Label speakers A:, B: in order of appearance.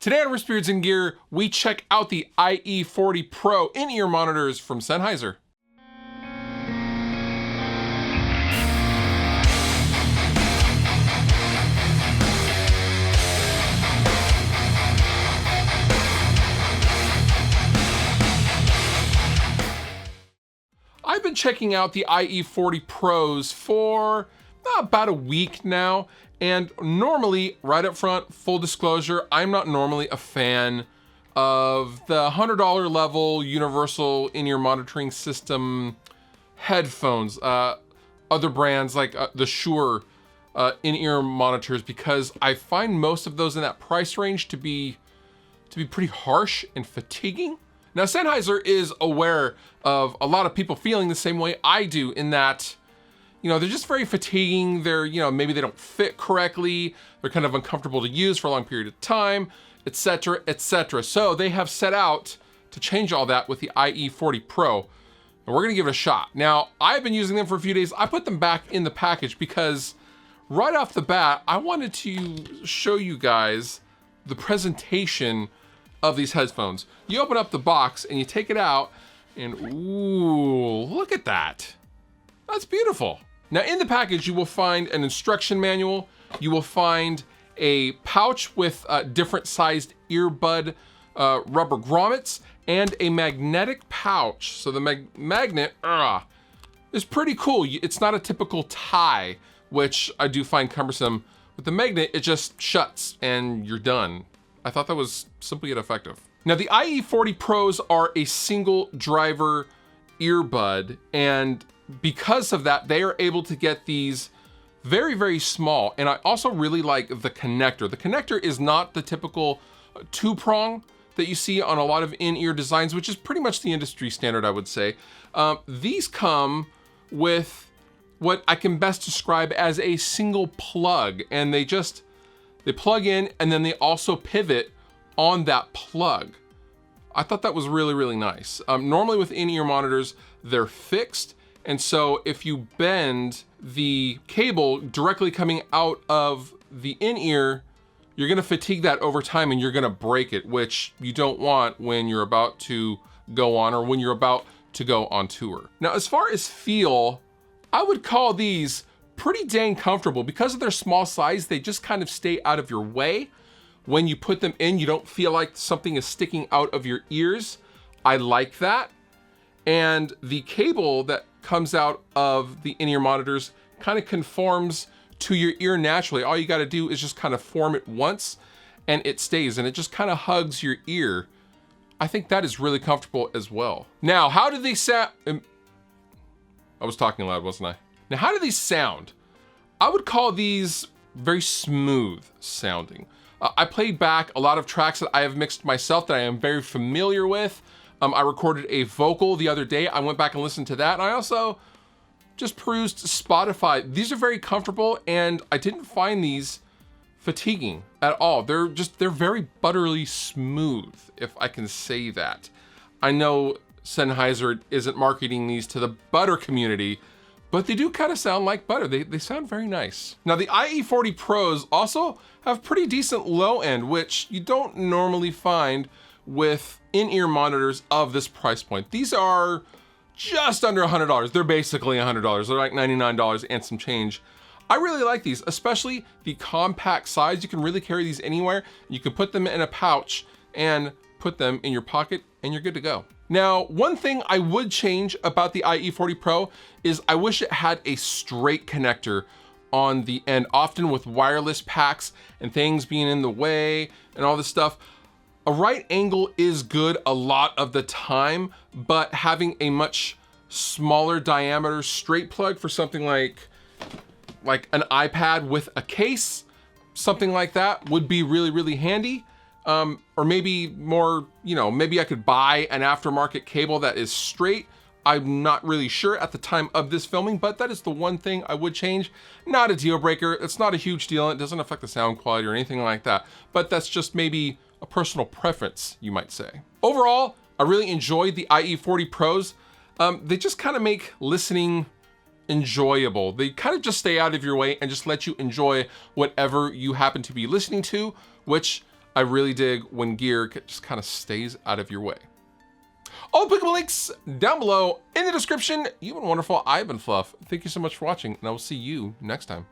A: Today on Riffs, Beards, and Gear, we check out the IE40 Pro in-ear monitors from Sennheiser. I've been checking out the IE40 Pros for about a week now, and normally, right up front, full disclosure, I'm not normally a fan of the $100 level universal in-ear monitoring system headphones, other brands like the Shure in-ear monitors, because I find most of those in that price range to be pretty harsh and fatiguing. Now, Sennheiser is aware of a lot of people feeling the same way I do, in that, you know, they're just very fatiguing. They're, you know, maybe they don't fit correctly. They're kind of uncomfortable to use for a long period of time, etc., etc. So they have set out to change all that with the IE40 Pro, and we're gonna give it a shot. Now, I've been using them for a few days. I put them back in the package because right off the bat, I wanted to show you guys the presentation of these headphones. You open up the box and you take it out, and ooh, look at that. That's beautiful. Now, in the package, you will find an instruction manual. You will find a pouch with different sized earbud rubber grommets and a magnetic pouch. So the magnet is pretty cool. It's not a typical tie, which I do find cumbersome. With the magnet, it just shuts and you're done. I thought that was simple yet effective. Now, the IE40 Pros are a single driver earbud, and because of that, they are able to get these very, very small. And I also really like the connector. The connector is not the typical two-prong that you see on a lot of in-ear designs, which is pretty much the industry standard, I would say. These come with what I can best describe as a single plug, and they plug in and then they also pivot on that plug. I thought that was really, really nice. Normally with in-ear monitors, they're fixed. And so if you bend the cable directly coming out of the in-ear, you're gonna fatigue that over time and you're gonna break it, which you don't want when you're about to go on or when you're about to go on tour. Now, as far as feel, I would call these pretty dang comfortable. Because of their small size, they just kind of stay out of your way. When you put them in, you don't feel like something is sticking out of your ears. I like that. And the cable that comes out of the in-ear monitors kind of conforms to your ear naturally. All you got to do is just kind of form it once and it stays, and it just kind of hugs your ear. I think that is really comfortable as well. Now, how do they sound? I was talking loud, wasn't I? Now, how do these sound? I would call these very smooth sounding. I played back a lot of tracks that I have mixed myself that I am very familiar with. I recorded a vocal the other day. I went back and listened to that. And I also just perused Spotify. These are very comfortable, and I didn't find these fatiguing at all. They're very butterly smooth, if I can say that. I know Sennheiser isn't marketing these to the butter community, but they do kind of sound like butter. They sound very nice. Now, the IE40 Pros also have pretty decent low end, which you don't normally find with in-ear monitors of this price point. These are just under $100. They're basically $100. They're like $99 and some change. I really like these, especially the compact size. You can really carry these anywhere. You can put them in a pouch and put them in your pocket and you're good to go. Now, one thing I would change about the IE40 Pro is I wish it had a straight connector on the end. Often with wireless packs and things being in the way and all this stuff, a right angle is good a lot of the time, but having a much smaller diameter straight plug for something like an iPad with a case, something like that would be really, really handy. Or maybe more, you know, maybe I could buy an aftermarket cable that is straight. I'm not really sure at the time of this filming, but that is the one thing I would change. Not a deal breaker. It's not a huge deal. It doesn't affect the sound quality or anything like that, but that's just maybe a personal preference, you might say. Overall, I really enjoyed the IE40 Pros. They just kind of make listening enjoyable. They kind of just stay out of your way and just let you enjoy whatever you happen to be listening to, which I really dig when gear just kind of stays out of your way. All the applicable links down below in the description. You've been wonderful. I've been Fluff. Thank you so much for watching, and I will see you next time.